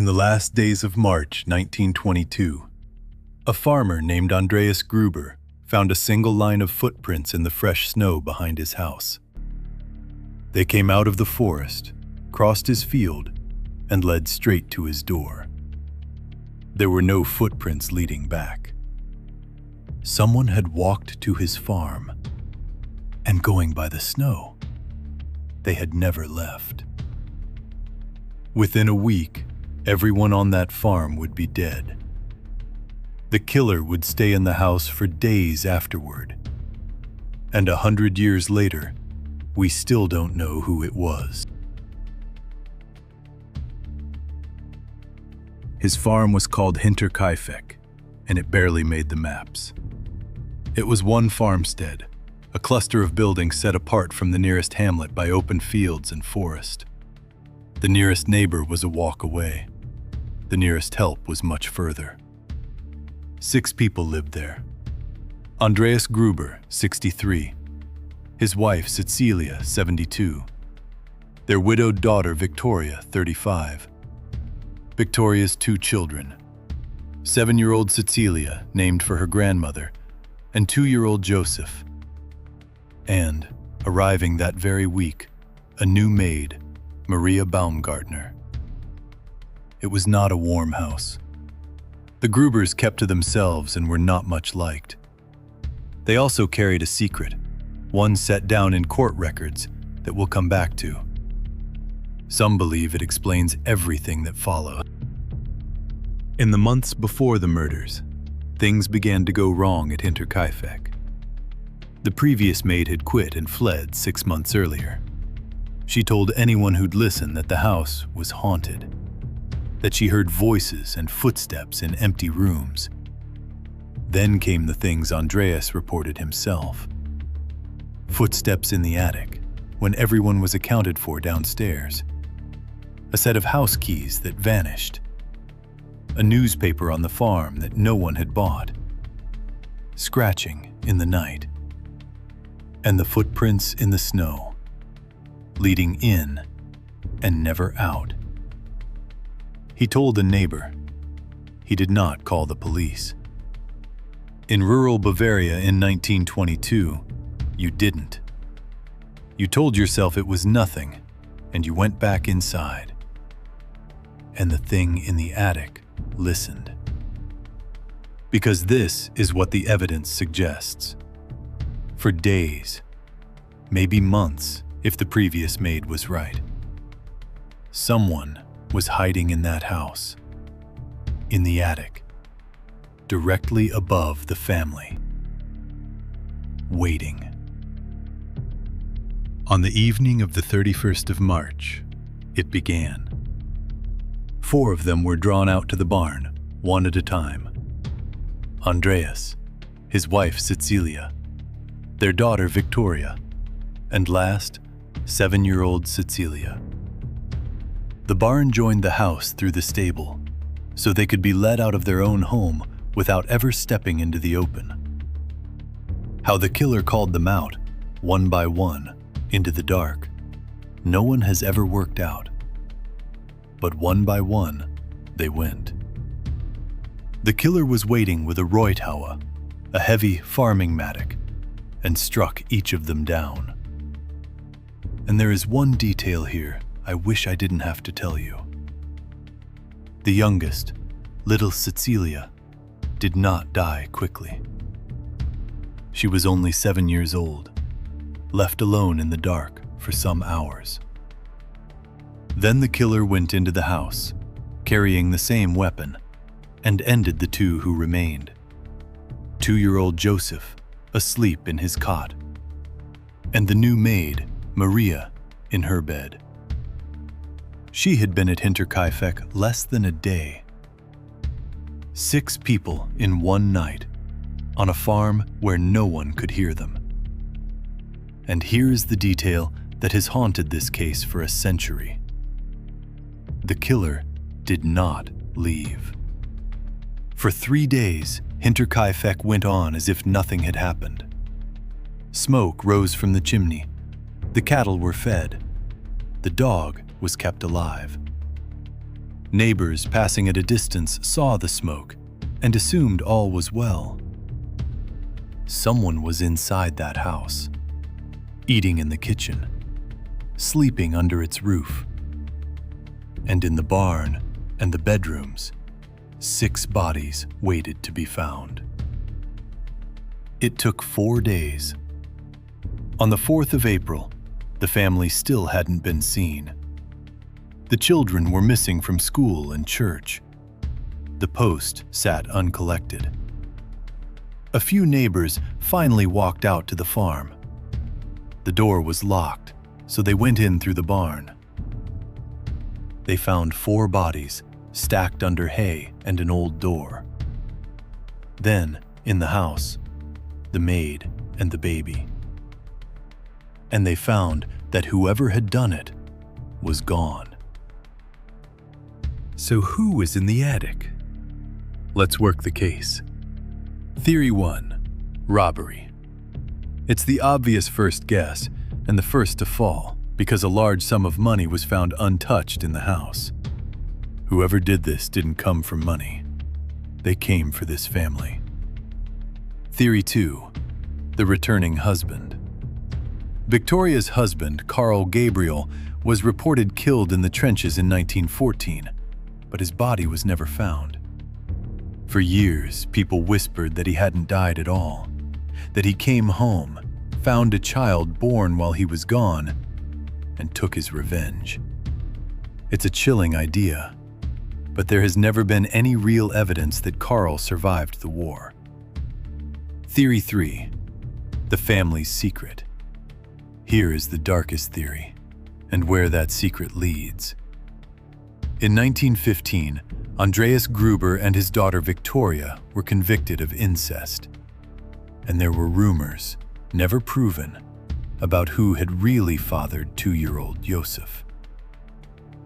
In the last days of March 1922, a farmer named Andreas Gruber found a single line of footprints in the fresh snow behind his house. They came out of the forest, crossed his field, and led straight to his door. There were no footprints leading back. Someone had walked to his farm, and going by the snow, they had never left. Within a week, everyone on that farm would be dead. The killer would stay in the house for days afterward. And 100 years later, we still don't know who it was. His farm was called Hinterkaifeck, and it barely made the maps. It was one farmstead, a cluster of buildings set apart from the nearest hamlet by open fields and forest. The nearest neighbor was a walk away. The nearest help was much further. 6 people lived there. Andreas Gruber, 63. His wife, Cecilia, 72. Their widowed daughter, Victoria, 35. Victoria's 2 children. 7-year-old Cecilia, named for her grandmother, and 2-year-old Joseph. And, arriving that very week, a new maid, Maria Baumgartner. It was not a warm house. The Grubers kept to themselves and were not much liked. They also carried a secret, one set down in court records that we'll come back to. Some believe it explains everything that followed. In the months before the murders, things began to go wrong at Hinterkaifeck. The previous maid had quit and fled 6 months earlier. She told anyone who'd listen that the house was haunted, that she heard voices and footsteps in empty rooms. Then came the things Andreas reported himself. Footsteps in the attic, when everyone was accounted for downstairs. A set of house keys that vanished. A newspaper on the farm that no one had bought. Scratching in the night. And the footprints in the snow, leading in and never out. He told a neighbor. He did not call the police. In rural Bavaria in 1922, you didn't. You told yourself it was nothing, and you went back inside. And the thing in the attic listened. Because this is what the evidence suggests. For days, maybe months, if the previous maid was right, someone was hiding in that house, in the attic, directly above the family, waiting. On the evening of the 31st of March, it began. 4 of them were drawn out to the barn, one at a time. Andreas, his wife Cecilia, their daughter Victoria, and last, 7-year-old Cecilia. The barn joined the house through the stable, so they could be let out of their own home without ever stepping into the open. How the killer called them out, one by one, into the dark, no one has ever worked out. But one by one, they went. The killer was waiting with a Reuthaue, a heavy farming mattock, and struck each of them down. And there is one detail here I wish I didn't have to tell you. The youngest, little Cecilia, did not die quickly. She was only 7 years old, left alone in the dark for some hours. Then the killer went into the house, carrying the same weapon, and ended the 2 who remained. 2-year-old Joseph, asleep in his cot, and the new maid, Maria, in her bed. She had been at Hinterkaifeck less than a day. 6 people in one night, on a farm where no one could hear them. And here is the detail that has haunted this case for a century. The killer did not leave. For 3 days, Hinterkaifeck went on as if nothing had happened. Smoke rose from the chimney. The cattle were fed. The dog was kept alive. Neighbors passing at a distance saw the smoke and assumed all was well. Someone was inside that house, eating in the kitchen, sleeping under its roof. And in the barn and the bedrooms, 6 bodies waited to be found. It took 4 days. On the 4th of April, the family still hadn't been seen. The children were missing from school and church. The post sat uncollected. A few neighbors finally walked out to the farm. The door was locked, so they went in through the barn. They found 4 bodies stacked under hay and an old door. Then, in the house, the maid and the baby. And they found that whoever had done it was gone. So who was in the attic? Let's work the case. Theory 1. Robbery. It's the obvious first guess and the first to fall because a large sum of money was found untouched in the house. Whoever did this didn't come for money. They came for this family. Theory 2. The returning husband. Victoria's husband, Carl Gabriel, was reported killed in the trenches in 1914, but his body was never found. For years, people whispered that he hadn't died at all, that he came home, found a child born while he was gone, and took his revenge. It's a chilling idea, but there has never been any real evidence that Carl survived the war. Theory 3. The family's secret. Here is the darkest theory, and where that secret leads. In 1915, Andreas Gruber and his daughter Victoria were convicted of incest. And there were rumors, never proven, about who had really fathered 2-year-old Josef.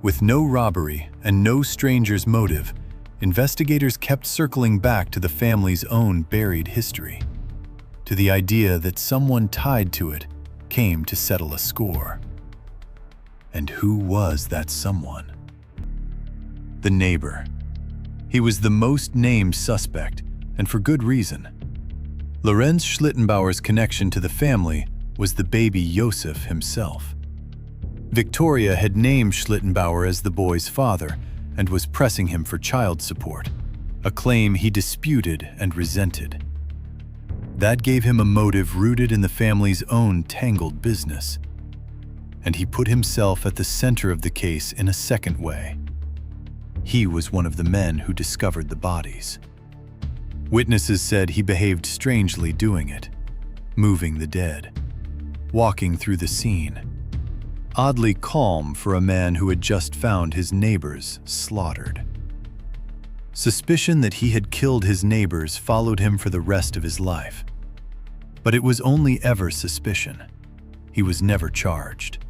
With no robbery and no stranger's motive, investigators kept circling back to the family's own buried history, to the idea that someone tied to it came to settle a score. And who was that someone? The neighbor. He was the most named suspect, and for good reason. Lorenz Schlittenbauer's connection to the family was the baby Josef himself. Victoria had named Schlittenbauer as the boy's father and was pressing him for child support, a claim he disputed and resented. That gave him a motive rooted in the family's own tangled business. And he put himself at the center of the case in a second way. He was one of the men who discovered the bodies. Witnesses said he behaved strangely doing it, moving the dead, walking through the scene, oddly calm for a man who had just found his neighbors slaughtered. Suspicion that he had killed his neighbors followed him for the rest of his life. But it was only ever suspicion. He was never charged.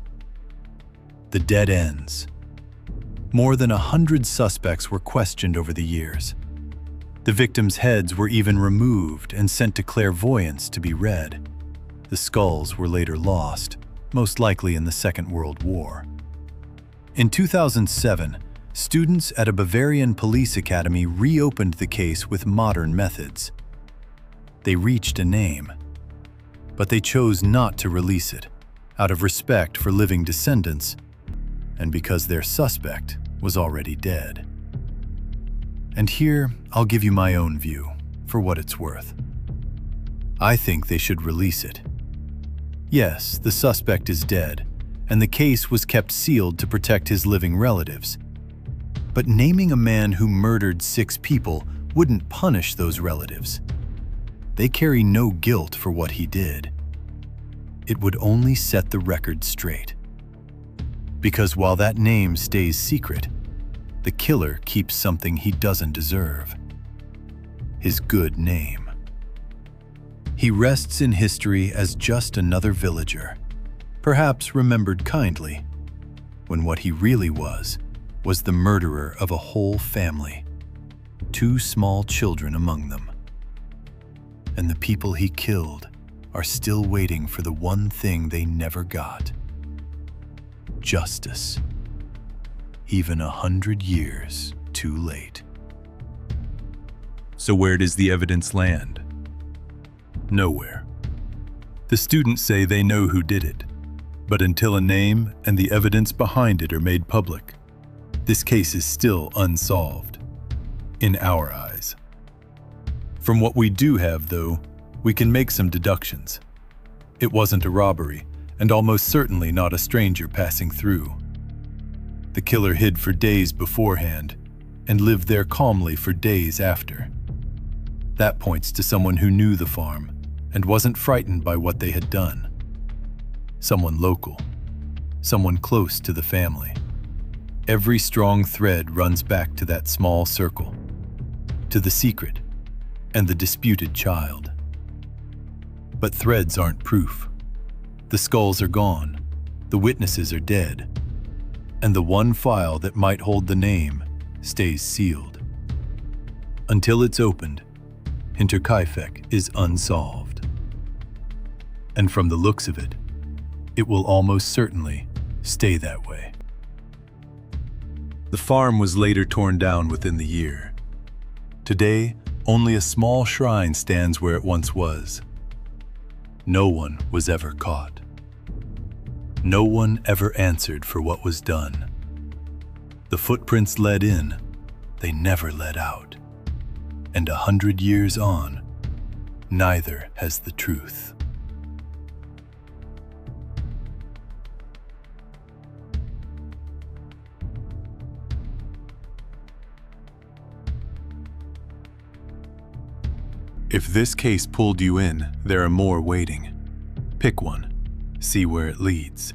The dead ends. More than 100 suspects were questioned over the years. The victims' heads were even removed and sent to clairvoyants to be read. The skulls were later lost, most likely in the Second World War. In 2007, students at a Bavarian police academy reopened the case with modern methods. They reached a name, but they chose not to release it, out of respect for living descendants, and because their suspect was already dead. And here, I'll give you my own view, for what it's worth. I think they should release it. Yes, the suspect is dead, and the case was kept sealed to protect his living relatives. But naming a man who murdered 6 people wouldn't punish those relatives. They carry no guilt for what he did. It would only set the record straight. Because while that name stays secret, the killer keeps something he doesn't deserve: his good name. He rests in history as just another villager, perhaps remembered kindly, when what he really was the murderer of a whole family, 2 small children among them. And the people he killed are still waiting for the one thing they never got: justice. even 100 years too late. So where does the evidence land? Nowhere. The students say they know who did it, but until a name and the evidence behind it are made public, this case is still unsolved, in our eyes. From what we do have, though, we can make some deductions. It wasn't a robbery, and almost certainly not a stranger passing through. The killer hid for days beforehand and lived there calmly for days after. That points to someone who knew the farm and wasn't frightened by what they had done. Someone local, someone close to the family. Every strong thread runs back to that small circle, to the secret and the disputed child. But threads aren't proof. The skulls are gone, the witnesses are dead, and the one file that might hold the name stays sealed. Until it's opened, Hinterkaifeck is unsolved. And from the looks of it, it will almost certainly stay that way. The farm was later torn down within the year. Today, only a small shrine stands where it once was. No one was ever caught. No one ever answered for what was done. The footprints led in, they never led out. And 100 years on, neither has the truth. If this case pulled you in, there are more waiting. Pick one, see where it leads.